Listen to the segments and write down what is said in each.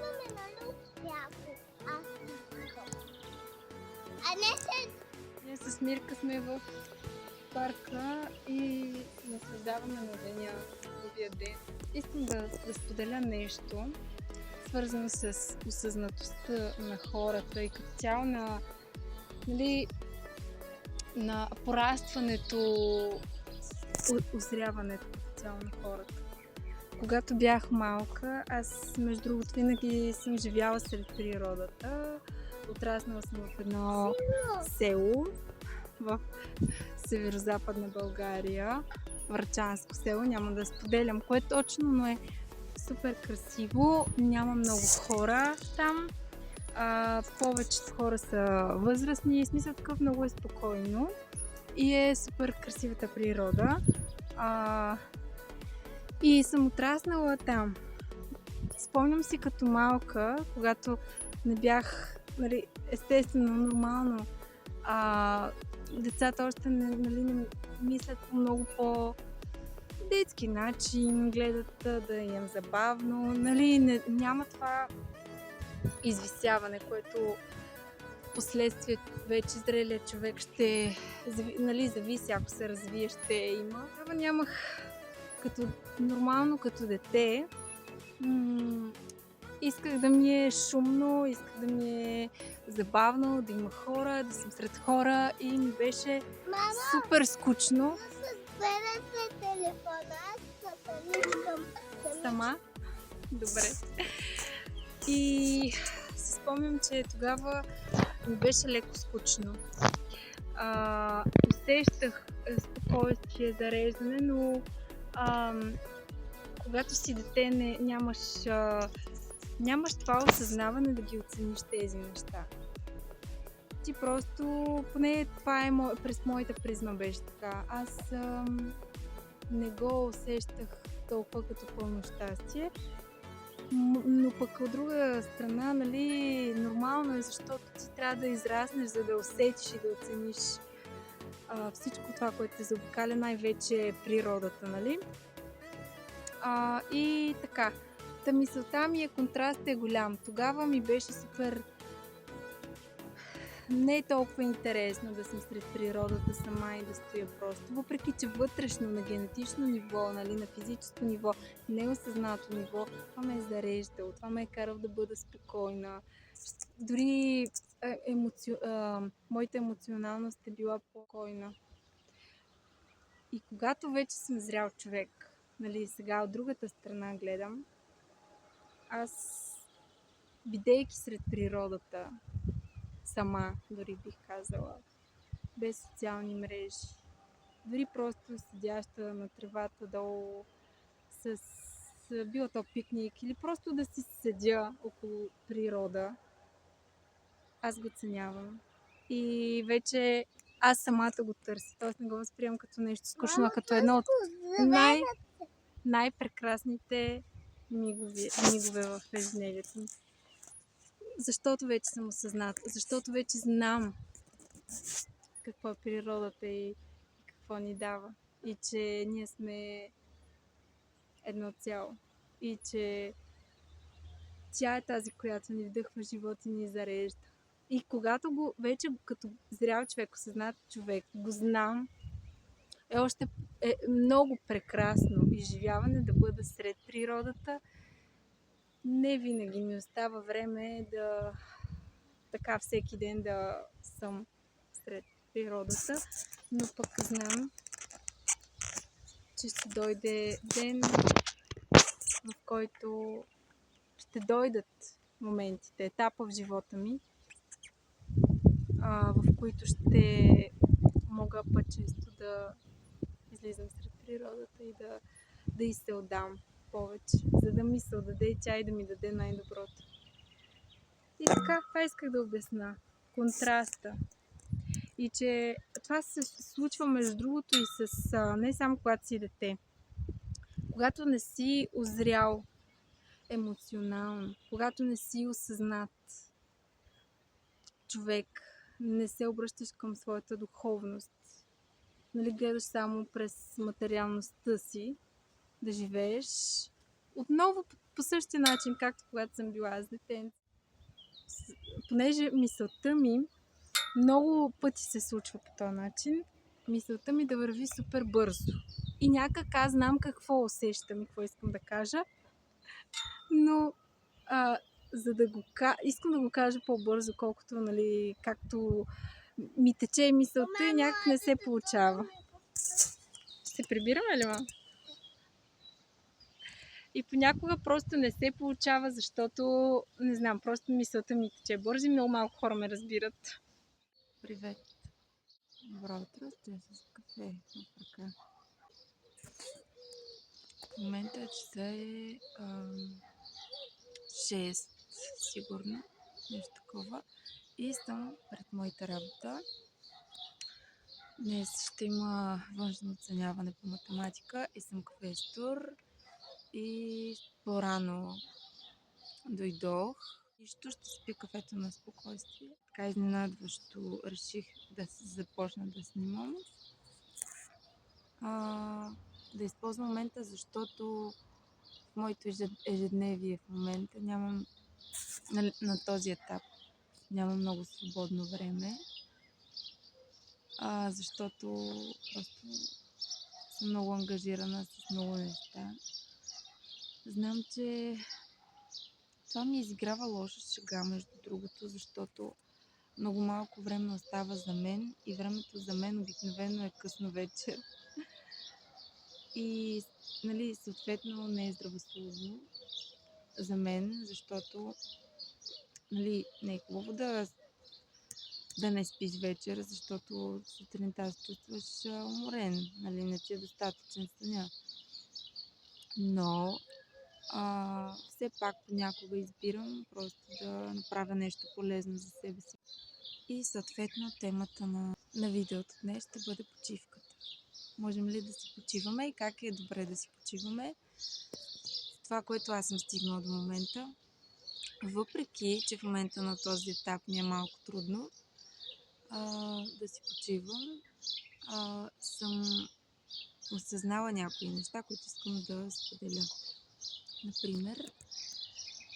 отиваме на Любляко. Аз и Тото. А не се... Ние с Мирка сме в парка и наслаждаваме на деня, хубавия ден. Искам да споделя нещо, свързано с осъзнатостта на хората и като цяло на, нали, на порастването, озряването като цяло на хората. Когато бях малка, аз между другото винаги съм живяла сред природата. Отраснала съм в едно село в северо-западна България, Врачанско село, няма да споделям кое точно, но е супер красиво, няма много хора там, повечето хора са възрастни, смисъл такъв много е спокойно и е супер красивата природа. И съм отраснала там. Спомням си като малка, когато не бях, нали, естествено, нормално, децата още не мислят по много по-детски начин, гледат да им забавно, нали, няма това извисяване, което последствие вече зрелият човек ще, нали, зависи, ако се развие, ще има. Това нямах нормално като дете. Исках да ми е шумно, исках да ми е забавно, да има хора, да съм сред хора и ми беше супер скучно. Берете телефона, аз запаличкам Сама? Добре. И си спомням, че тогава ми беше леко скучно. Усещах спокойствие, зареждане, но когато си дете нямаш това осъзнаване да ги оцениш тези неща. Ти просто, поне това е през моята призма беше така. Аз не го усещах толкова като пълно щастие, но пък от друга страна, нали, нормално е, защото ти трябва да израснеш, за да усетиш и да оцениш всичко това, което те заобикаля, най-вече природата, нали? И така, мисълта ми контрастът е голям. Тогава ми беше супер не е толкова интересно да съм сред природата сама и да стоя просто. Въпреки че вътрешно, на генетично ниво, нали, на физическо ниво, неосъзнато ниво, това ме е зареждало, това ме е карал да бъда спокойна. Дори моята емоционалност е била спокойна. И когато вече съм зрял човек, нали, сега от другата страна гледам, аз, бидейки сред природата, сама, дори бих казала, без социални мрежи, дори просто седяща на тревата долу с било то пикник или просто да си седя около природа, аз го ценявам. И вече аз самата го търся, т.е. не го възприемам като нещо скучно, а като едно от най-прекрасните мигове в ежедневието ми. Защото вече съм осъзната, защото вече знам какво е природата и какво ни дава. И че ние сме едно цяло. И че тя е тази, която ни вдъхва живот и ни зарежда. И когато вече като зрял човек, осъзнат човек, го знам, е много прекрасно изживяване да бъда сред природата. Не винаги ми остава време така всеки ден да съм сред природата, но пък знам, че ще дойде ден, в който ще дойдат моментите, етапа в живота ми, в които ще мога по-често да излизам сред природата и да й се отдам повече, за да ми се отдаде тя и да ми даде най-доброто. И така, това исках да обясна. Контраста. И че това се случва между другото и с не само когато си дете. Когато не си озрял емоционално, когато не си осъзнат човек, не се обръщаш към своята духовност, нали, гледаш само през материалността си да живееш, отново по същия начин, както когато съм била с дете. Понеже мисълта ми много пъти се случва по този начин, мисълта ми да върви супер бързо. И някак аз знам какво усещам и какво искам да кажа, но за да искам да го кажа по-бързо, колкото, нали, както ми тече мисълта и някак не се получава. Ще се прибираме ли, ма? И понякога просто не се получава, защото, не знам, просто мисълта ми тече бързо и много малко хора ме разбират. Привет! Добро утро, сте с кафе в ръка. В момента часа е 6, сигурно, нещо такова. И съм пред моята работа. Днес ще има външно оценяване по математика и съм квестор. И по-рано дойдох и ще спя кафето на спокойствие. Така изненадващо реших да започна да снимам. Да използвам момента, защото в моето ежедневие в момента нямам, на този етап нямам много свободно време, защото просто съм много ангажирана с много неща. Знам, че това ми изиграва лоша шега, между другото, защото много малко време остава за мен и времето за мен обикновено е късно вечер. И, нали, съответно не е здравословно за мен, защото, нали, не е хубаво да не спиш вечер, защото сутринта се чувстваш уморен, нали, не ти е достатъчен съня. Но все пак понякога избирам просто да направя нещо полезно за себе си. И съответно темата на видеото днес ще бъде почивката. Можем ли да си почиваме и как е добре да си почиваме? Това, което аз съм стигнала до момента, въпреки че в момента на този етап ми е малко трудно да си почивам, съм осъзнала някои неща, които искам да споделя. Например,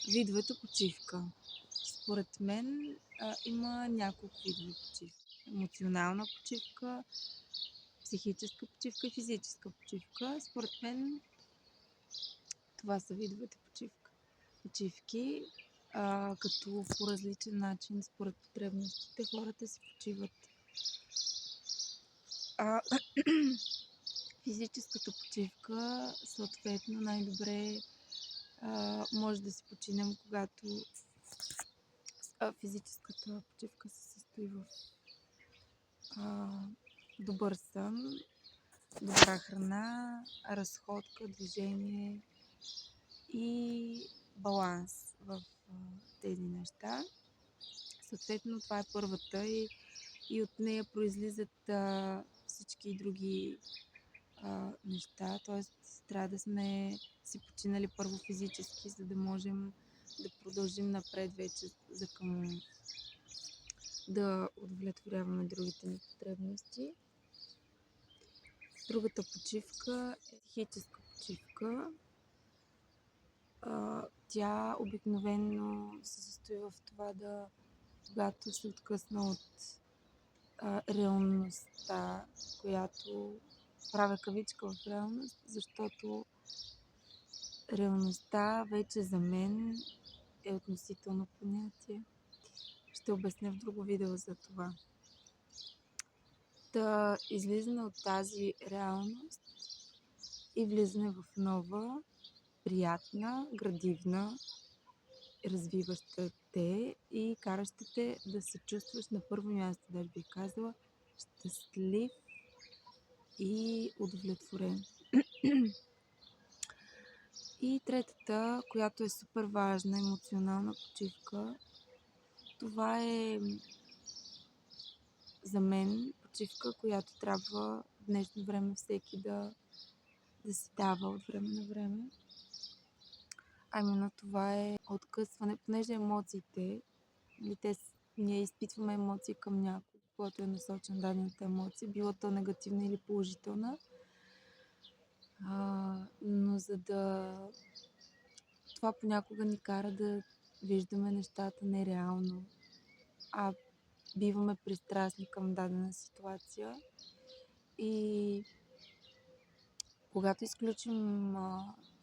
видовете почивка. Според мен има няколко видове почивка. Емоционална почивка, психическа почивка и физическа почивка. Според мен това са видовете почивки, като по различен начин, според потребностите, хората си почиват. Физическата почивка, съответно, най-добре може да си починем, когато физическата почивка се състои в добър сън, добра храна, разходка, движение и баланс в тези неща. Съответно, това е първата и от нея произлизат всички други неща, т.е. трябва да сме си починали първо физически, за да можем да продължим напред вече да удовлетворяваме другите ни потребности. Другата почивка е психическа почивка. Тя обикновено се състои в това когато се откъсна от реалността, която правя кавичка в реалност, защото реалността вече за мен е относително понятие. Ще обясня в друго видео за това. Излизане от тази реалност и влизане в нова, приятна, градивна, развиваща те и караща те да се чувстваш на първо място, даже бих казала, щастлив и удовлетворен. И третата, която е супер важна, емоционална почивка, това е за мен почивка, която трябва в днешно време всеки да си дава от време на време. Именно това е откъсване, понеже емоциите, ние изпитваме емоции към някой, който е насочен дадената емоция, било то негативна или положителна. Но за да това понякога ни кара да виждаме нещата нереално, а биваме пристрастни към дадена ситуация. И когато изключим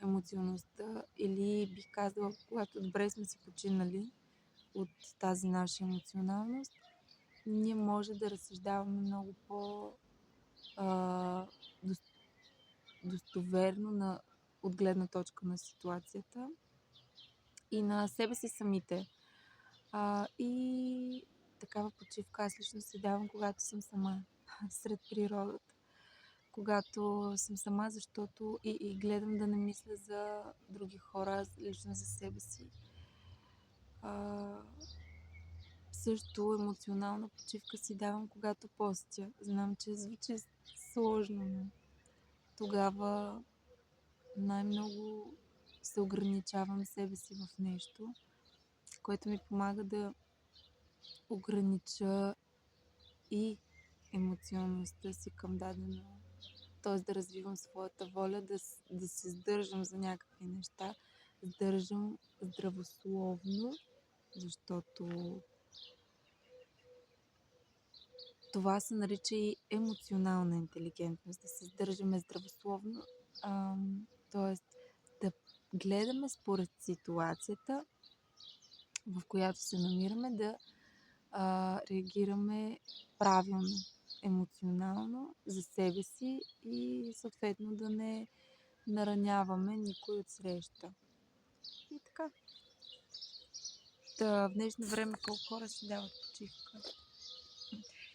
емоционалността, или бих казала, когато добре сме се починали от тази наша емоционалност, ние може да разсъждаваме много достоверно от гледна точка на ситуацията и на себе си самите. И такава почивка аз лично се давам, когато съм сама сред природата. Когато съм сама, защото и гледам да не мисля за други хора, лично за себе си. Също емоционална почивка си давам, когато постя. Знам, че звучи сложно, но тогава най-много се ограничавам себе си в нещо, което ми помага да огранича и емоционалността си към дадено, т.е. да развивам своята воля, да се сдържам за някакви неща, сдържам здравословно, защото това се нарича и емоционална интелигентност, да се сдържаме здравословно, т.е. да гледаме според ситуацията, в която се намираме, да реагираме правилно, емоционално за себе си и съответно да не нараняваме никой от среща. И така. В днешно време колко хора си дават почивка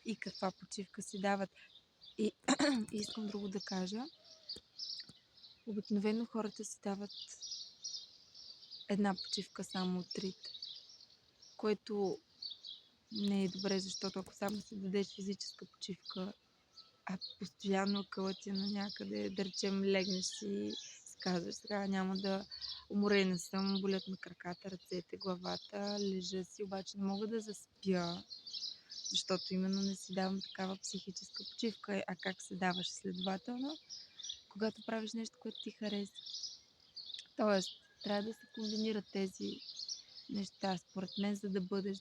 и каква почивка си дават. И искам друго да кажа. Обикновено хората си дават една почивка само от трите, което не е добре, защото ако само си дадеш физическа почивка, а постоянно къла ти на някъде, да речем, легнеш си и си казваш, сега няма да, уморена съм, болят ме краката, ръцете, главата, лежа си, обаче не мога да заспя, защото именно не си давам такава психическа почивка. А как се даваш следователно? Когато правиш нещо, което ти харесва. Тоест, трябва да се комбинират тези неща, според мен, за да бъдеш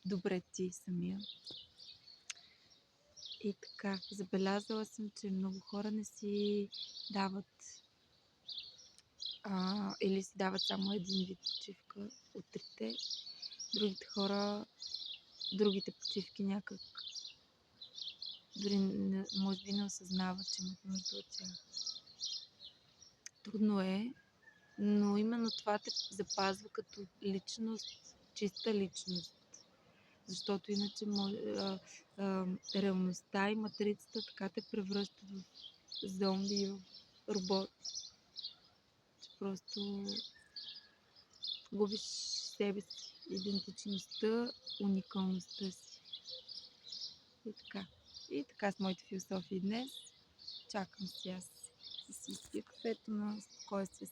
добре ти самия. И така, забелязала съм, че много хора не си дават или си дават само един вид почивка от трите. Другите хора, другите почивки някак дори може би не осъзнават, че имат нужда от тях. Трудно е, но именно това те запазва като личност, чиста личност. Защото иначе реалността и матрицата така те превръщат в зомби и в робот. Че просто губиш себе си, идентичността, уникалността си. И така. И така с моите философии днес. Чакам си аз да си изпия кафето на спокойствие.